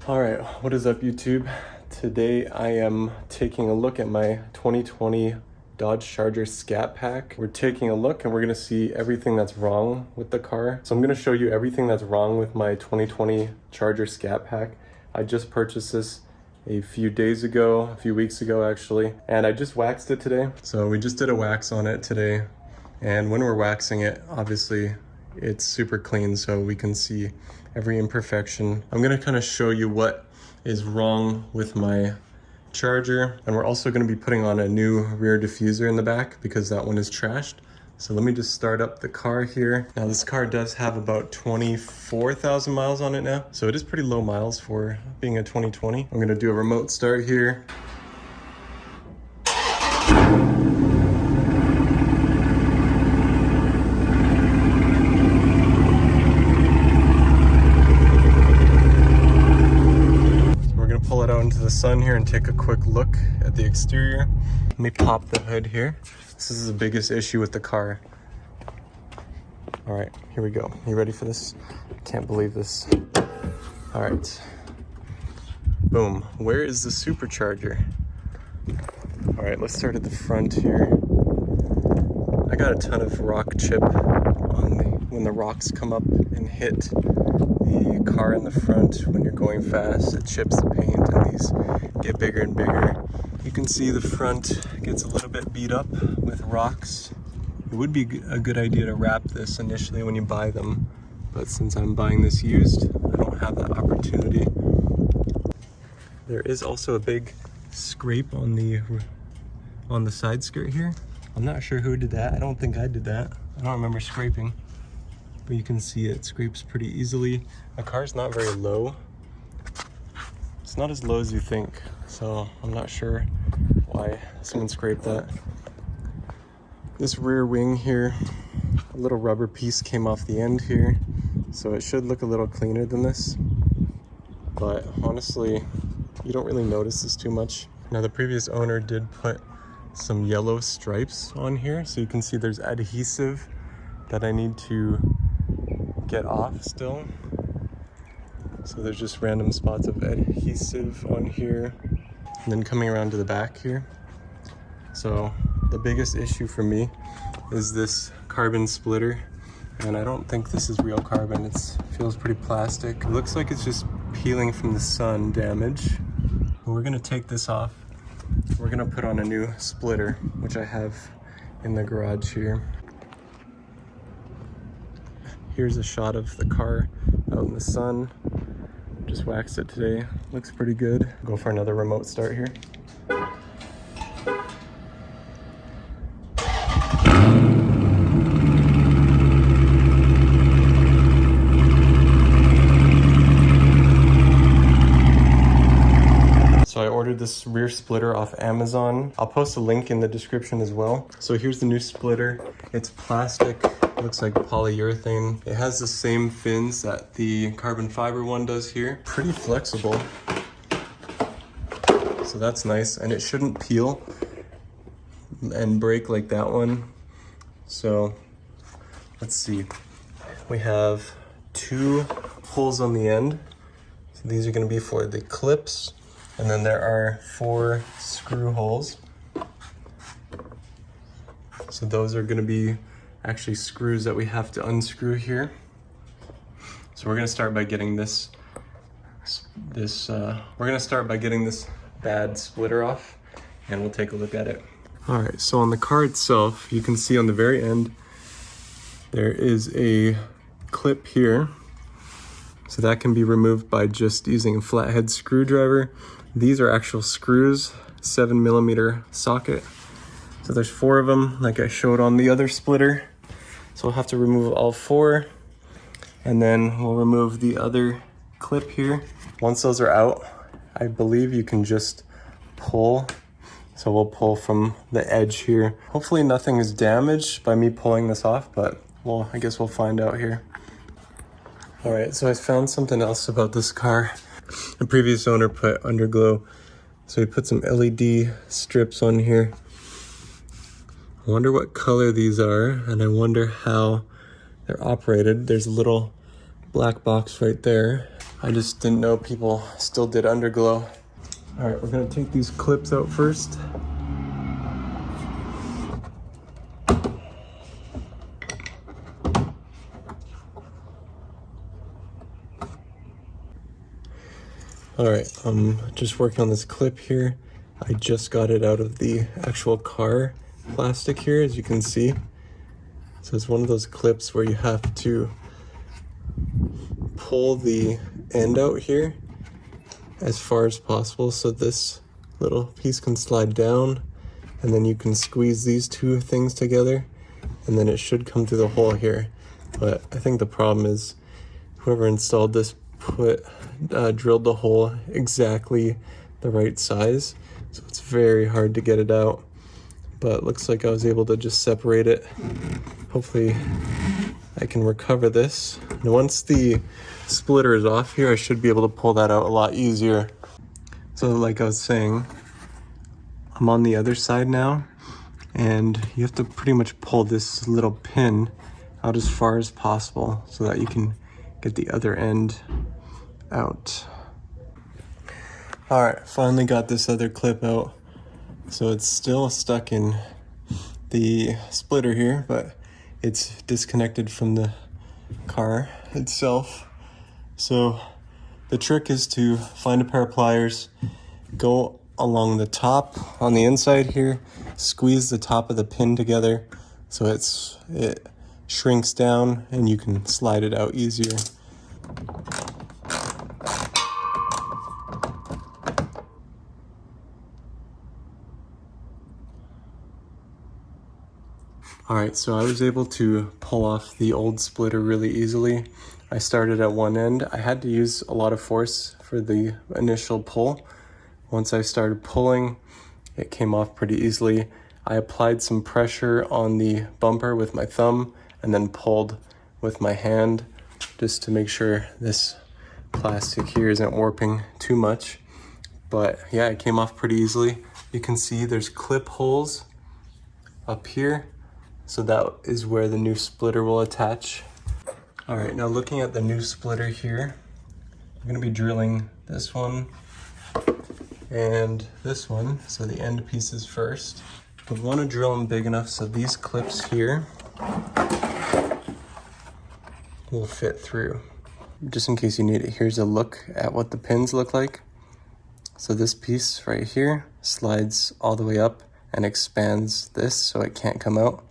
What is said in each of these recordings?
Alright, what is up YouTube? Today I am taking a look at my 2020 Dodge Charger Scat Pack. We're taking a look and we're going to see everything that's wrong with the car. So I'm going to show you everything that's wrong with my 2020 Charger Scat Pack. I just purchased this a few weeks ago actually, and I just waxed it today. So we just did a wax on it today, and when we're waxing it, obviously it's super clean so we can see every imperfection. I'm gonna kind of show you what is wrong with my Charger, and we're also gonna be putting on a new rear diffuser in the back because that one is trashed. So let me just start up the car here. Now this car does have about 24,000 miles on it now, so it is pretty low miles for being a 2020. I'm gonna do a remote start here. Pull it out into the sun here and take a quick look at the exterior. Let me pop the hood here. This is the biggest issue with the car. All right, here we go. You ready for this? Can't believe this. All right. Boom. Where is the supercharger? All right, let's start at the front here. I got a ton of rock chip on when the rocks come up and hit the car in the front when you're going fast. It chips the paint and these get bigger and bigger. You can see the front gets a little bit beat up with rocks. It would be a good idea to wrap this initially when you buy them, but since I'm buying this used, I don't have that opportunity. There is also a big scrape on the side skirt here. I'm not sure who did that. I don't think I did that. I don't remember scraping. But you can see it scrapes pretty easily. The car's not very low. It's not as low as you think, so I'm not sure why someone scraped that. This rear wing here, a little rubber piece came off the end here, so it should look a little cleaner than this. But honestly, you don't really notice this too much. Now the previous owner did put some yellow stripes on here, so you can see there's adhesive that I need to get off still. So there's just random spots of adhesive on here, and then coming around to the back here. So the biggest issue for me is this carbon splitter, and I don't think this is real carbon. It feels pretty plastic. It looks like it's just peeling from the sun damage. But we're gonna take this off. We're gonna put on a new splitter, which I have in the garage here. Here's a shot of the car out in the sun. Just waxed it today. Looks pretty good. Go for another remote start here. So I ordered this rear splitter off Amazon. I'll post a link in the description as well. So here's the new splitter. It's plastic. Looks like polyurethane. It has the same fins that the carbon fiber one does here. Pretty flexible. So that's nice, and it shouldn't peel and break like that one. So let's see. We have 2 holes on the end. So these are gonna be for the clips, and then there are 4 screw holes. So those are gonna be actually screws that we have to unscrew here. So we're gonna start by getting this bad splitter off, and we'll take a look at it. All right, so on the car itself, you can see on the very end, there is a clip here. So that can be removed by just using a flathead screwdriver. These are actual screws, 7mm socket. So there's 4 of them, like I showed on the other splitter. So we'll have to remove all 4, and then we'll remove the other clip here. Once those are out, I believe you can just pull. So we'll pull from the edge here. Hopefully nothing is damaged by me pulling this off, but well, I guess we'll find out here. All right, so I found something else about this car. The previous owner put underglow, so he put some LED strips on here. I wonder what color these are, and I wonder how they're operated. There's a little black box right there. I just didn't know people still did underglow. All right, we're gonna take these clips out first. All right, I'm just working on this clip here. I just got it out of the actual car plastic here, as you can see. So it's one of those clips where you have to pull the end out here as far as possible so this little piece can slide down, and then you can squeeze these two things together, and then it should come through the hole here. But I think the problem is whoever installed this drilled the hole exactly the right size, so it's very hard to get it out. But it looks like I was able to just separate it. Hopefully I can recover this. And once the splitter is off here, I should be able to pull that out a lot easier. So like I was saying, I'm on the other side now, and you have to pretty much pull this little pin out as far as possible so that you can get the other end out. All right, finally got this other clip out. So it's still stuck in the splitter here, but it's disconnected from the car itself. So the trick is to find a pair of pliers, go along the top on the inside here, squeeze the top of the pin together so it shrinks down and you can slide it out easier. All right, so I was able to pull off the old splitter really easily. I started at one end. I had to use a lot of force for the initial pull. Once I started pulling, it came off pretty easily. I applied some pressure on the bumper with my thumb and then pulled with my hand just to make sure this plastic here isn't warping too much. But yeah, it came off pretty easily. You can see there's clip holes up here. So that is where the new splitter will attach. All right, now looking at the new splitter here, I'm gonna be drilling this one and this one, so the end pieces first. We wanna drill them big enough so these clips here will fit through. Just in case you need it, here's a look at what the pins look like. So this piece right here slides all the way up and expands this so it can't come out.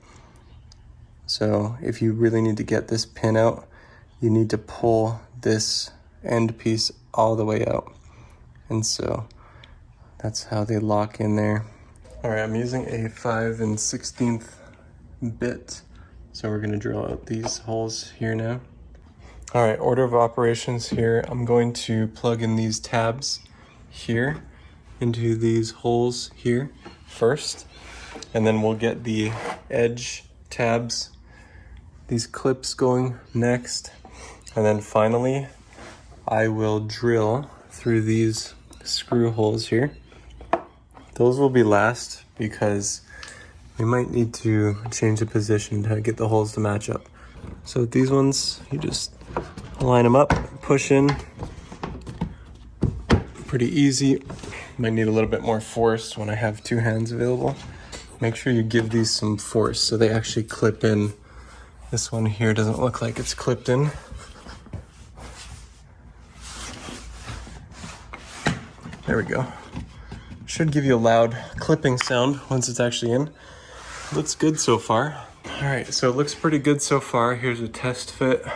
So if you really need to get this pin out, you need to pull this end piece all the way out. And so that's how they lock in there. All right, I'm using a 5 16 bit. So we're gonna drill out these holes here now. All right, order of operations here. I'm going to plug in these tabs here into these holes here first, and then we'll get the edge tabs, these clips going next, and then finally I will drill through these screw holes here. Those will be last because we might need to change the position to get the holes to match up. So with these ones, you just line them up, push in, pretty easy. Might need a little bit more force when I have two hands available. Make sure you give these some force so they actually clip in. This one here doesn't look like it's clipped in. There we go. Should give you a loud clipping sound once it's actually in. Looks good so far. All right, so it looks pretty good so far. Here's a test fit.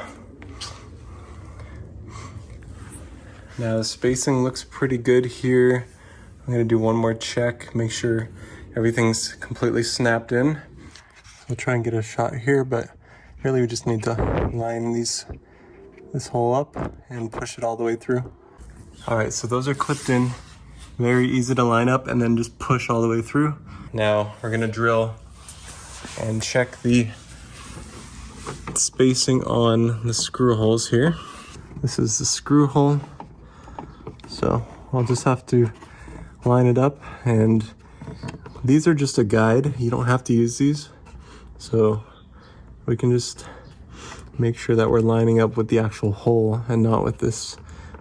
Now the spacing looks pretty good here. I'm gonna do one more check, make sure everything's completely snapped in. I'll try and get a shot here, but really we just need to line this hole up and push it all the way through. All right, so those are clipped in. Very easy to line up and then just push all the way through. Now we're gonna drill and check the spacing on the screw holes here. This is the screw hole. So I'll just have to line it up, and these are just a guide. You don't have to use these. So we can just make sure that we're lining up with the actual hole and not with this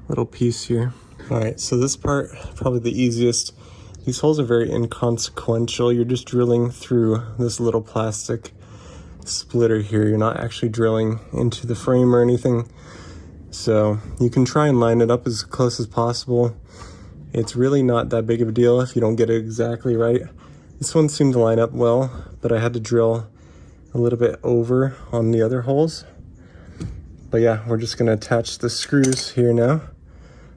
little piece here. All right, so this part, probably the easiest. These holes are very inconsequential. You're just drilling through this little plastic splitter here. You're not actually drilling into the frame or anything. So you can try and line it up as close as possible. It's really not that big of a deal if you don't get it exactly right. This one seemed to line up well, but I had to drill a little bit over on the other holes. But yeah, we're just gonna attach the screws here now.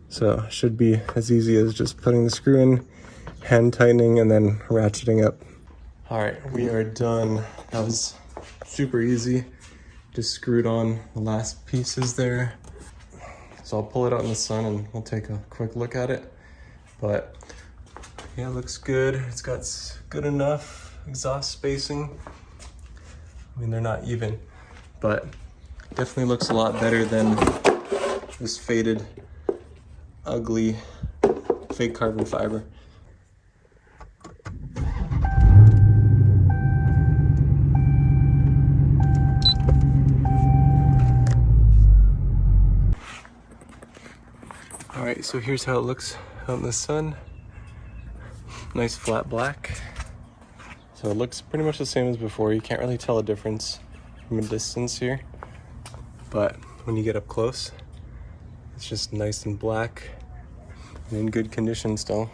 So it should be as easy as just putting the screw in, hand tightening, and then ratcheting up. All right, we are done. That was super easy. Just screwed on the last pieces there. So I'll pull it out in the sun and we'll take a quick look at it. But yeah, it looks good. It's got good enough exhaust spacing. I mean, they're not even, but definitely looks a lot better than this faded, ugly, fake carbon fiber. All right, so here's how it looks out in the sun. Nice flat black. So it looks pretty much the same as before. You can't really tell a difference from a distance here, but when you get up close, it's just nice and black and in good condition still.